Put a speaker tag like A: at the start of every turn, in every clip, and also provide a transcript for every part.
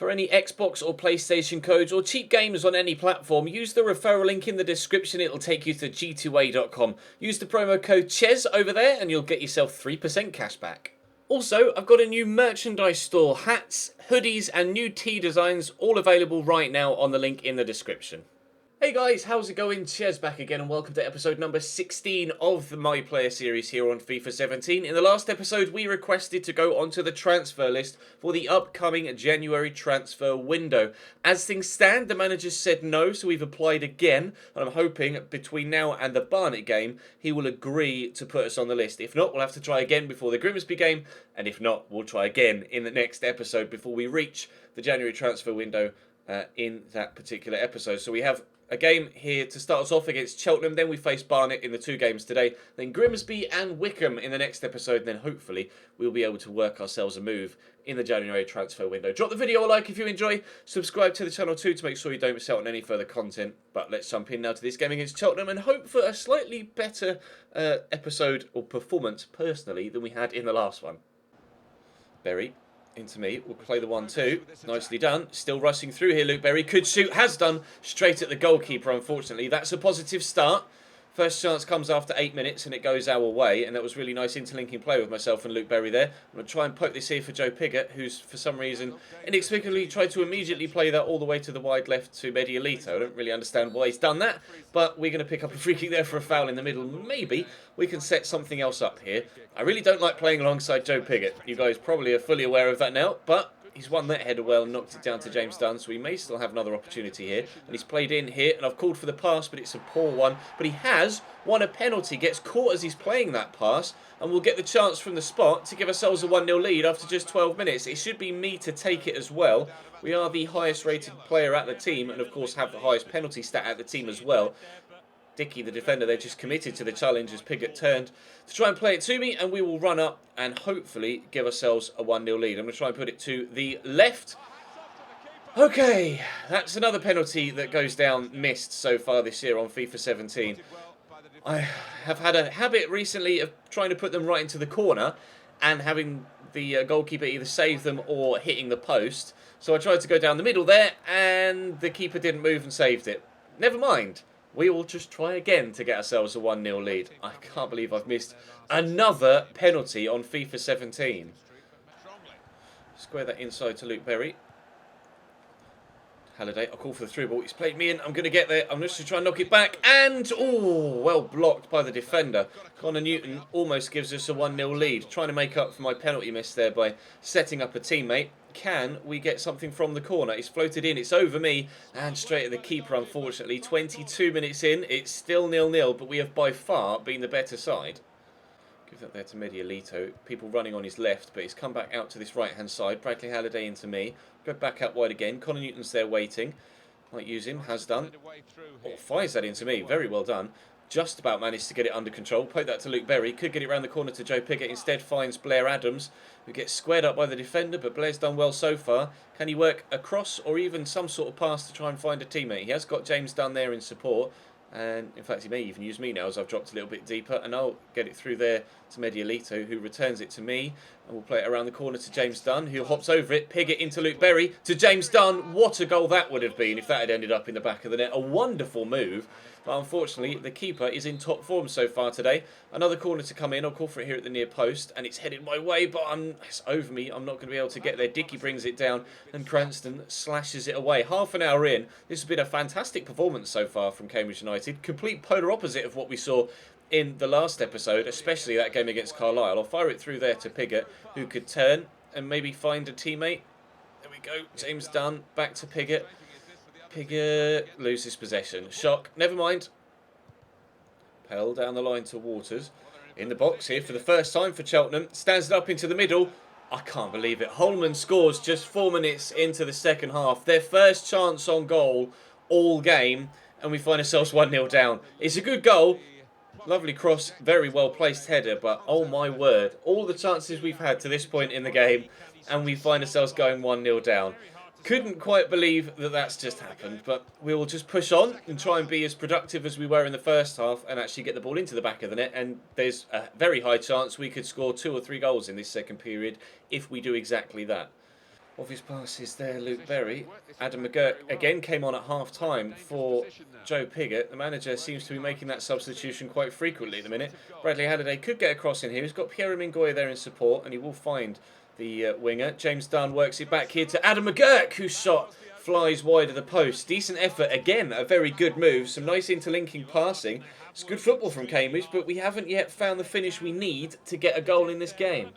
A: For any Xbox or PlayStation codes or cheap games on any platform, use the referral link in the description. It'll take you to g2a.com. Use the promo code CHES over there and you'll get yourself 3% cash back. Also, I've got a new merchandise store, hats, hoodies and new tee designs, all available right now on the link in the description. Hey guys, how's it going? Ches back again and welcome to episode number 16 of the My Player series here on FIFA 17. In the last episode we requested to go onto the transfer list for the upcoming January transfer window. As things stand, the manager said no, so we've applied again, and I'm hoping between now and the Barnet game he will agree to put us on the list. If not, we'll have to try again before the Grimsby game, and if not, we'll try again in the next episode before we reach the January transfer window in that particular episode. So we have a game here to start us off against Cheltenham, then we face Barnet in the two games today, then Grimsby and Wickham in the next episode, and then hopefully we'll be able to work ourselves a move in the January transfer window. Drop the video a like if you enjoy, subscribe to the channel too to make sure you don't miss out on any further content. But let's jump in now to this game against Cheltenham and hope for a slightly better episode or performance personally than we had in the last one. Berry. Into me, we'll play the 1-2, nicely done, still rushing through here, Luke Berry, could shoot, has done, straight at the goalkeeper unfortunately. That's a positive start. First chance comes after 8 minutes and it goes our way, and that was really nice interlinking play with myself and Luke Berry there. I'm going to try and poke this here for Joe Pigott, who's for some reason inexplicably tried to immediately play that all the way to the wide left to Medialito. I don't really understand why he's done that, but we're going to pick up a free kick there for a foul in the middle. Maybe we can set something else up here. I really don't like playing alongside Joe Pigott. You guys probably are fully aware of that now, but he's won that header well and knocked it down to James Dunn, so he may still have another opportunity here. And he's played in here, and I've called for the pass, but it's a poor one. But he has won a penalty, gets caught as he's playing that pass, and we'll get the chance from the spot to give ourselves a 1-0 lead after just 12 minutes. It should be me to take it as well. We are the highest rated player at the team, and of course have the highest penalty stat at the team as well. Dickey, the defender, they're just committed to the challenge as Pigott turned to try and play it to me, and we will run up and hopefully give ourselves a 1-0 lead. I'm going to try and put it to the left. Okay, that's another penalty that goes down missed so far this year on FIFA 17. I have had a habit recently of trying to put them right into the corner and having the goalkeeper either save them or hitting the post. So I tried to go down the middle there and the keeper didn't move and saved it. Never mind. We will just try again to get ourselves a 1-0 lead. I can't believe I've missed another penalty on FIFA 17. Square that inside to Luke Berry. Halliday, I'll call for the through ball. He's played me in. I'm going to get there. I'm just going to try and knock it back. And, oh, well blocked by the defender. Connor Newton almost gives us a 1-0 lead. Trying to make up for my penalty miss there by setting up a teammate. Can we get something from the corner? It's floated in. It's over me. And straight at the keeper, unfortunately. 22 minutes in. It's still 0-0, but we have by far been the better side. Give that there to Medialito. People running on his left, but he's come back out to this right-hand side. Bradley Halliday into me. Go back out wide again. Connor Newton's there waiting. Might use him. Has done. Oh, fires that into me. Very well done. Just about managed to get it under control. Poke that to Luke Berry. Could get it around the corner to Joe Pigott. Instead finds Blair Adams, who gets squared up by the defender, but Blair's done well so far. Can he work across or even some sort of pass to try and find a teammate? He has got James Dunn there in support. And in fact, he may even use me now as I've dropped a little bit deeper. And I'll get it through there to Medialito, who returns it to me. And we'll play it around the corner to James Dunn, who hops over it. Pigott into Luke Berry to James Dunn. What a goal that would have been if that had ended up in the back of the net. A wonderful move. But unfortunately, the keeper is in top form so far today. Another corner to come in. I'll call for it here at the near post. And it's headed my way, but it's over me. I'm not going to be able to get there. Dickey brings it down and Cranston slashes it away. Half an hour in. This has been a fantastic performance so far from Cambridge United. Complete polar opposite of what we saw in the last episode, especially that game against Carlisle. I'll fire it through there to Pigott, who could turn and maybe find a teammate. There we go. James Dunn. Back to Pigott. Pigott loses possession. Shock. Never mind. Pell down the line to Waters. In the box here for the first time for Cheltenham. Stands it up into the middle. I can't believe it. Holman scores just 4 minutes into the second half. Their first chance on goal all game. And we find ourselves 1-0 down. It's a good goal. Lovely cross. Very well placed header. But oh my word. All the chances we've had to this point in the game. And we find ourselves going 1-0 down. Couldn't quite believe that that's just happened, but we will just push on and try and be as productive as we were in the first half and actually get the ball into the back of the net, and there's a very high chance we could score 2 or 3 goals in this second period if we do exactly that. Obvious passes there, Luke Berry. Adam McGurk again came on at half-time for Joe Pigott. The manager seems to be making that substitution quite frequently at the minute. Bradley Halliday could get a cross in here. He's got Pierre Mingoya there in support, and he will find the winger. James Dunn works it back here to Adam McGurk, whose shot flies wide of the post. Decent effort. Again, a very good move. Some nice interlinking passing. It's good football from Cambridge, but we haven't yet found the finish we need to get a goal in this game.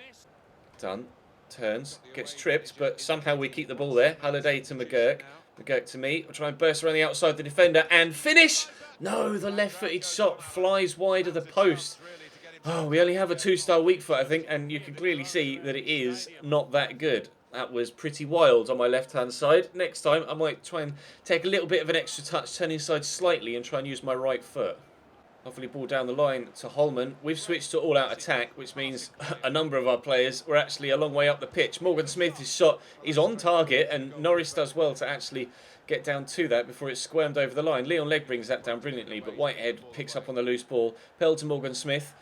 A: Dunn turns, gets tripped, but somehow we keep the ball there. Halliday to McGurk. McGurk to me. I'll try and burst around the outside the defender and finish! No, the left-footed shot flies wide of the post. Oh, we only have a 2-star weak foot, I think, and you can clearly see that it is not that good. That was pretty wild on my left-hand side. Next time, I might try and take a little bit of an extra touch, turn inside slightly and try and use my right foot. Lovely ball down the line to Holman. We've switched to all-out attack, which means a number of our players were actually a long way up the pitch. Morgan Smith's shot is on target, and Norris does well to actually get down to that before it's squirmed over the line. Leon Legg brings that down brilliantly, but Whitehead picks up on the loose ball. Pell to Morgan Smith.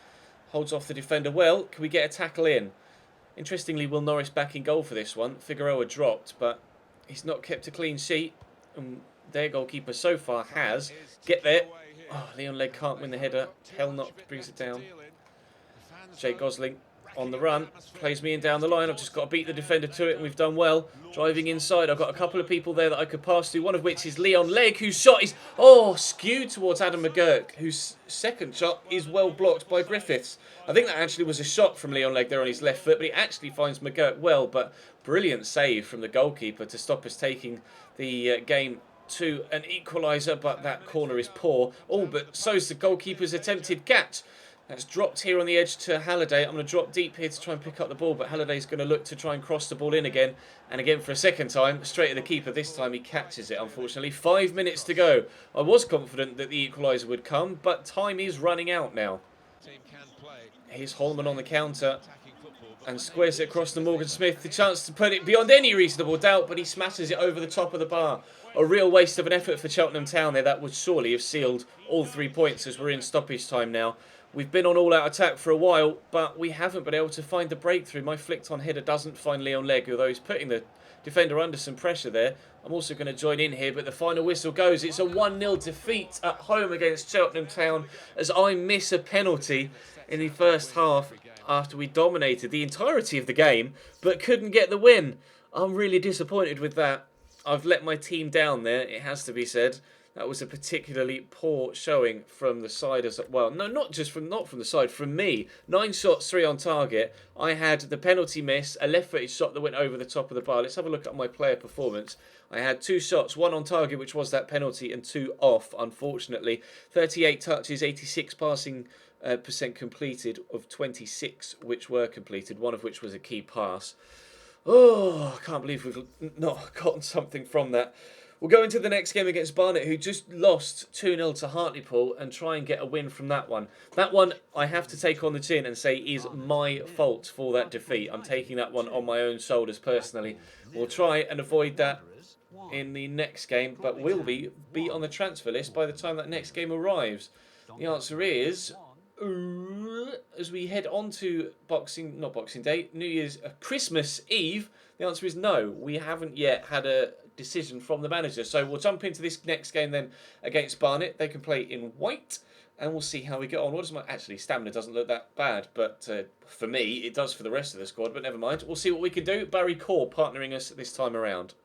A: Holds off the defender well. Can we get a tackle in? Interestingly, Will Norris back in goal for this one. Figueroa dropped, but he's not kept a clean sheet. And their goalkeeper so far has. Get there. Oh, Leon Legg can't win the header. Hellknott brings it down. Jake Gosling on the run. Plays me in down the line. I've just got to beat the defender to it, and we've done well. Driving inside. I've got a couple of people there that I could pass to, one of which is Leon Legg, whose shot is, skewed towards Adam McGurk, whose second shot is well blocked by Griffiths. I think that actually was a shot from Leon Legg there on his left foot, but he actually finds McGurk well, but brilliant save from the goalkeeper to stop us taking the game to an equaliser, but that corner is poor. Oh, but so's the goalkeeper's attempted catch. That's dropped here on the edge to Halliday. I'm going to drop deep here to try and pick up the ball, but Halliday's going to look to try and cross the ball in again. And again for a second time, straight at the keeper. This time he catches it, unfortunately. 5 minutes to go. I was confident that the equaliser would come, but time is running out now. Here's Holman on the counter and squares it across to Morgan Smith. The chance to put it beyond any reasonable doubt, but he smashes it over the top of the bar. A real waste of an effort for Cheltenham Town there. That would surely have sealed all 3 points as we're in stoppage time now. We've been on all-out attack for a while, but we haven't been able to find the breakthrough. My flicked-on header doesn't find Leon Legg, although he's putting the defender under some pressure there. I'm also going to join in here, but the final whistle goes. It's a 1-0 defeat at home against Cheltenham Town as I miss a penalty in the first half after we dominated the entirety of the game, but couldn't get the win. I'm really disappointed with that. I've let my team down there, it has to be said. That was a particularly poor showing from the side as well. No, not from the side, from me. 9 shots, 3 on target. I had the penalty miss, a left-footed shot that went over the top of the bar. Let's have a look at my player performance. I had 2 shots, 1 on target, which was that penalty, and 2 off, unfortunately. 38 touches, 86 passing percent completed of 26 which were completed, one of which was a key pass. Oh, I can't believe we've not gotten something from that. We'll go into the next game against Barnet, who just lost 2-0 to Hartlepool, and try and get a win from that one. That one, I have to take on the chin and say is my fault for that defeat. I'm taking that one on my own shoulders personally. We'll try and avoid that in the next game, but we'll be on the transfer list by the time that next game arrives. The answer is, as we head on to Christmas Eve, the answer is no. We haven't yet had a decision from the manager. So we'll jump into this next game then against Barnet. They can play in white, and we'll see how we get on. Actually, stamina doesn't look that bad, but for me, it does for the rest of the squad, but never mind. We'll see what we can do. Barry Core partnering us this time around.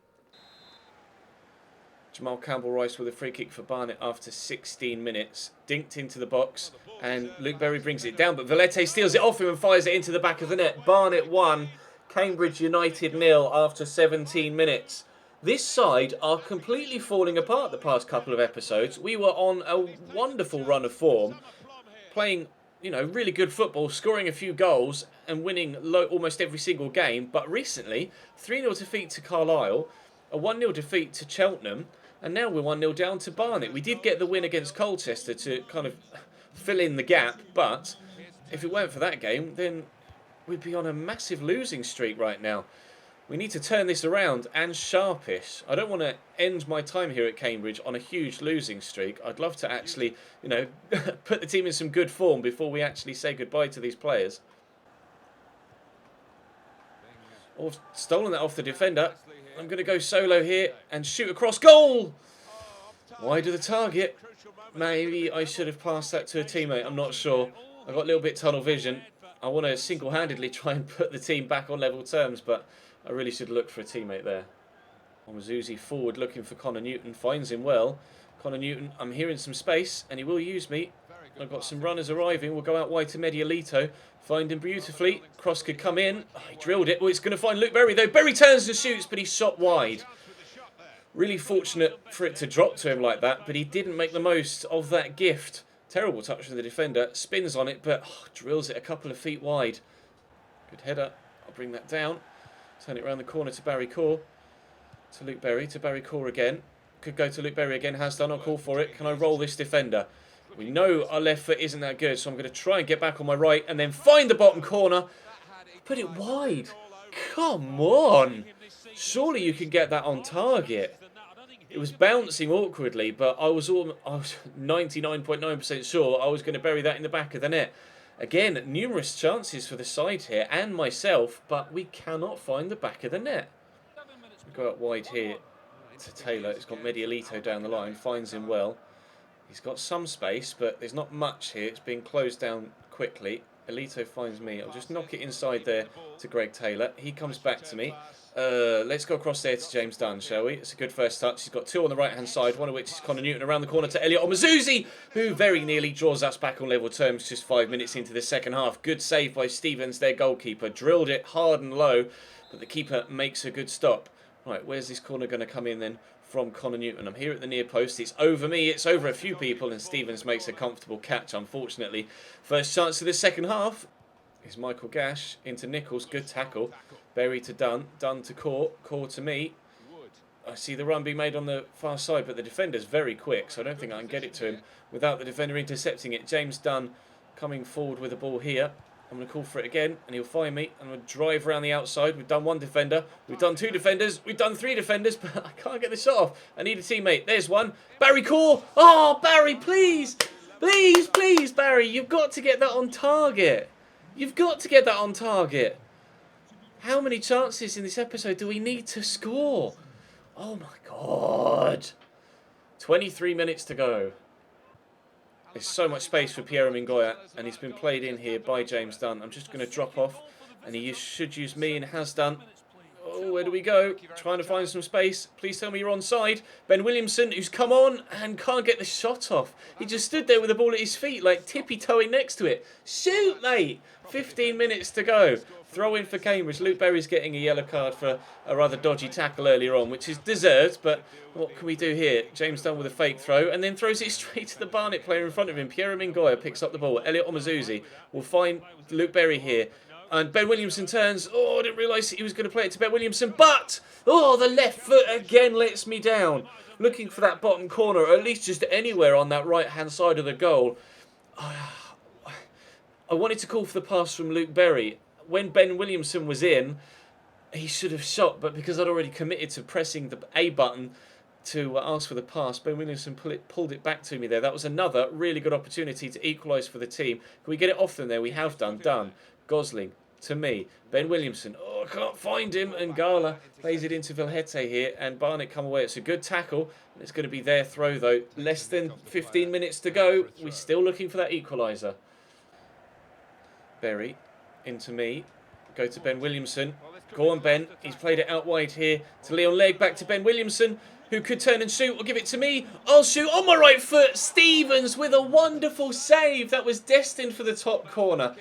A: Jamal Campbell-Rice with a free kick for Barnet after 16 minutes. Dinked into the box, and Luke Berry brings it down, but Valete steals it off him and fires it into the back of the net. Barnet 1, Cambridge United 0 after 17 minutes. This side are completely falling apart the past couple of episodes. We were on a wonderful run of form, playing, really good football, scoring a few goals and winning almost every single game. But recently, 3-0 defeat to Carlisle, a 1-0 defeat to Cheltenham, and now we're 1-0 down to Barnet. We did get the win against Colchester to kind of fill in the gap, but if it weren't for that game, then we'd be on a massive losing streak right now. We need to turn this around and sharpish. I don't want to end my time here at Cambridge on a huge losing streak. I'd love to actually, put the team in some good form before we actually say goodbye to these players. Oh, I've stolen that off the defender. I'm going to go solo here and shoot across goal. Wide of the target. Maybe I should have passed that to a teammate. I'm not sure. I got a little bit tunnel vision. I want to single-handedly try and put the team back on level terms, but I really should look for a teammate there. Omazuzi forward looking for Connor Newton. Finds him well. Connor Newton, I'm hearing some space, and he will use me. I've got some runners arriving. We'll go out wide to Medialito. Find him beautifully. Cross could come in. Oh, he drilled it. Well, it's going to find Luke Berry, though. Berry turns and shoots, but he's shot wide. Really fortunate for it to drop to him like that, but he didn't make the most of that gift. Terrible touch from the defender. Spins on it, but drills it a couple of feet wide. Good header. I'll bring that down. Turn it around the corner to Barry Core. To Luke Berry. To Barry Core again. Could go to Luke Berry again. Has done. I'll call for it. Can I roll this defender? We know our left foot isn't that good, so I'm going to try and get back on my right and then find the bottom corner. Put it wide. Come on. Surely you can get that on target. It was bouncing awkwardly, but I was 99.9% sure I was going to bury that in the back of the net. Again, numerous chances for the side here and myself, but we cannot find the back of the net. We go out wide here to Taylor. It's got Medialito down the line. Finds him well. He's got some space, but there's not much here. It's being closed down quickly. Elito finds me. I'll just knock it inside there to Greg Taylor. He comes back to me. Let's go across there to James Dunn, shall we? It's a good first touch. He's got two on the right-hand side, one of which is Connor Newton around the corner to Elliot Omazuzi, who very nearly draws us back on level terms just 5 minutes into the second half. Good save by Stevens, their goalkeeper. Drilled it hard and low, but the keeper makes a good stop. Right, where's this corner going to come in then? From Connor Newton. I'm here at the near post. It's over me. It's over a few people, and Stevens makes a comfortable catch, unfortunately. First chance of the second half is Michael Gash into Nichols. Good tackle. Berry to Dunn. Dunn to Core. Core to me. I see the run being made on the far side, but the defender's very quick, so I don't think I can get it to him without the defender intercepting it. James Dunn coming forward with the ball here. I'm going to call for it again, and he'll find me. I'm going to drive around the outside. We've done one defender. We've done two defenders. We've done three defenders, but I can't get the shot off. I need a teammate. There's one. Barry Core. Oh, Barry, please. Please, please, Barry. You've got to get that on target. You've got to get that on target. How many chances in this episode do we need to score? Oh, my God. 23 minutes to go. There's so much space for Piero Mingoya, and he's been played in here by James Dunn. I'm just going to drop off, and he should use me, and has done. Oh, where do we go? Trying to find some space. Please tell me you're onside. Ben Williamson, who's come on and can't get the shot off. He just stood there with the ball at his feet, like tippy-toeing next to it. Shoot, mate! 15 minutes to go. Throw in for Cambridge. Luke Berry's getting a yellow card for a rather dodgy tackle earlier on, which is deserved, but what can we do here? James Dunn with a fake throw, and then throws it straight to the Barnet player in front of him. Piero Mingoya picks up the ball. Elliot Omazuzi will find Luke Berry here. And Ben Williamson turns. Oh, I didn't realise he was going to play it to Ben Williamson, but oh, the left foot again lets me down. Looking for that bottom corner, or at least just anywhere on that right-hand side of the goal. I wanted to call for the pass from Luke Berry. When Ben Williamson was in, he should have shot, but because I'd already committed to pressing the A button to ask for the pass, Ben Williamson pulled it back to me there. That was another really good opportunity to equalise for the team. Can we get it off them there? We have done. Gosling to me. Ben Williamson. Oh, I can't find him. And Gala plays it into Vilhete here, and Barnet come away. It's a good tackle. It's going to be their throw, though. Less than 15 minutes to go. We're still looking for that equaliser. Berry into me. Go to Ben Williamson. Go on, Ben. He's played it out wide here to Leon Legg. Back to Ben Williamson, who could turn and shoot or give it to me. I'll shoot on my right foot. Stevens with a wonderful save. That was destined for the top corner.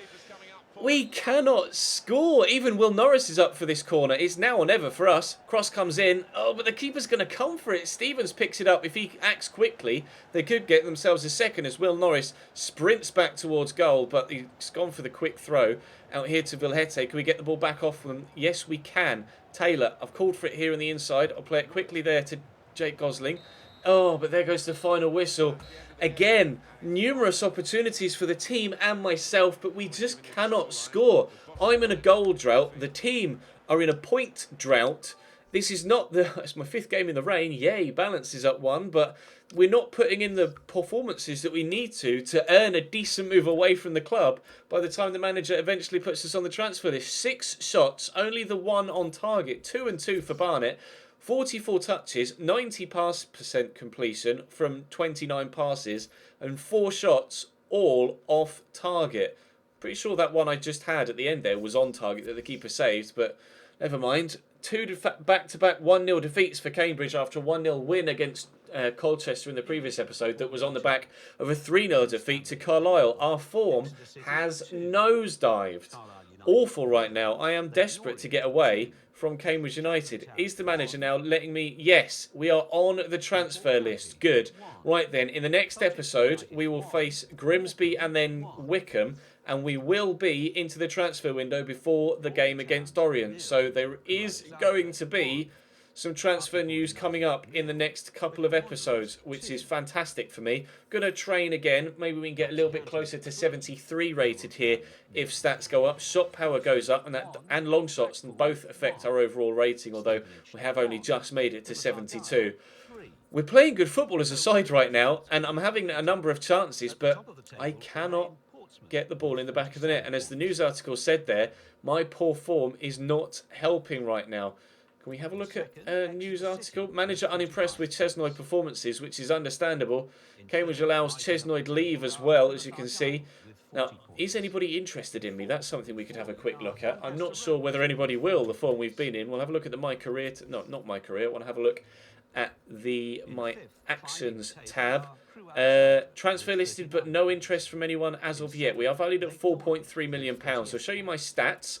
A: We cannot score. Even Will Norris is up for this corner. It's now or never for us. Cross comes in. Oh, but the keeper's going to come for it. Stevens picks it up. If he acts quickly, they could get themselves a second as Will Norris sprints back towards goal, but he's gone for the quick throw. Out here to Vilhete. Can we get the ball back off them? Yes, we can. Taylor, I've called for it here on the inside. I'll play it quickly there to Jake Gosling. Oh, but there goes the final whistle. Again, numerous opportunities for the team and myself, but we just cannot score. I'm in a goal drought. The team are in a point drought, This is not the... It's my 5th game in the rain. Yay, balance is up 1. But we're not putting in the performances that we need to earn a decent move away from the club by the time the manager eventually puts us on the transfer list. 6 shots, only the 1 on target. 2 and 2 for Barnett. 44 touches, 90% completion from 29 passes, and 4 shots, all off target. Pretty sure that one I just had at the end there was on target that the keeper saved, but never mind. 2 back-to-back 1-0 defeats for Cambridge after a 1-0 win against Colchester in the previous episode that was on the back of a 3-0 defeat to Carlisle. Our form has nosedived. Awful right now. I am desperate to get away from Cambridge United. Is the manager now letting me? Yes, we are on the transfer list. Good. Right then, in the next episode, we will face Grimsby and then Wickham, and we will be into the transfer window before the game against Orient. So there is going to be some transfer news coming up in the next couple of episodes, which is fantastic for me. Gonna train again. Maybe we can get a little bit closer to 73 rated here if stats go up. Shot power goes up, and long shots, and both affect our overall rating, although we have only just made it to 72. We're playing good football as a side right now, and I'm having a number of chances, but I cannot get the ball in the back of the net. And as the news article said there, my poor form is not helping right now. Can we have a look at a news article? Manager unimpressed with Chesnoid performances, which is understandable. Cambridge allows Chesnoid leave as well, as you can see. Now, is anybody interested in me? That's something we could have a quick look at. I'm not sure whether anybody will, the form we've been in. We'll have a look at the My Career... No, not My Career. I want to have a look at the My Actions tab. Transfer listed, but no interest from anyone as of yet. We are valued at £4.3 million. So I'll show you my stats.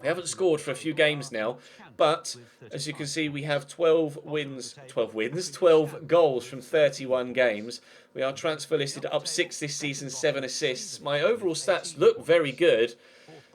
A: We haven't scored for a few games now, but as you can see, we have 12 goals from 31 games. We are transfer listed up 6 this season, 7 assists. My overall stats look very good.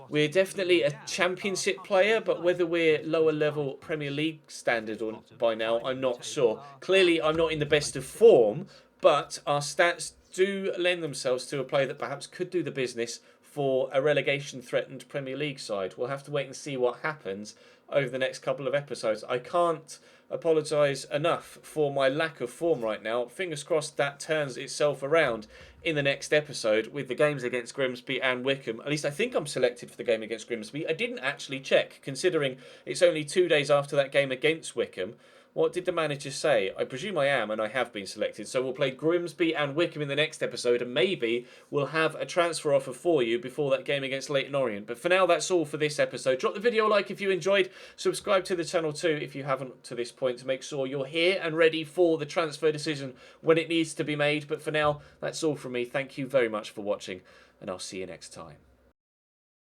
A: We're definitely a championship player, but whether we're lower level Premier League standard or by now, I'm not sure. Clearly, I'm not in the best of form, but our stats do lend themselves to a player that perhaps could do the business for a relegation-threatened Premier League side. We'll have to wait and see what happens over the next couple of episodes. I can't apologise enough for my lack of form right now. Fingers crossed that turns itself around in the next episode with the games against Grimsby and Wickham. At least I think I'm selected for the game against Grimsby. I didn't actually check, considering it's only 2 days after that game against Wickham. What did the manager say? I presume I am, and I have been selected. So we'll play Grimsby and Wickham in the next episode, and maybe we'll have a transfer offer for you before that game against Leyton Orient. But for now, that's all for this episode. Drop the video a like if you enjoyed. Subscribe to the channel too if you haven't to this point, to make sure you're here and ready for the transfer decision when it needs to be made. But for now, that's all from me. Thank you very much for watching, and I'll see you next time.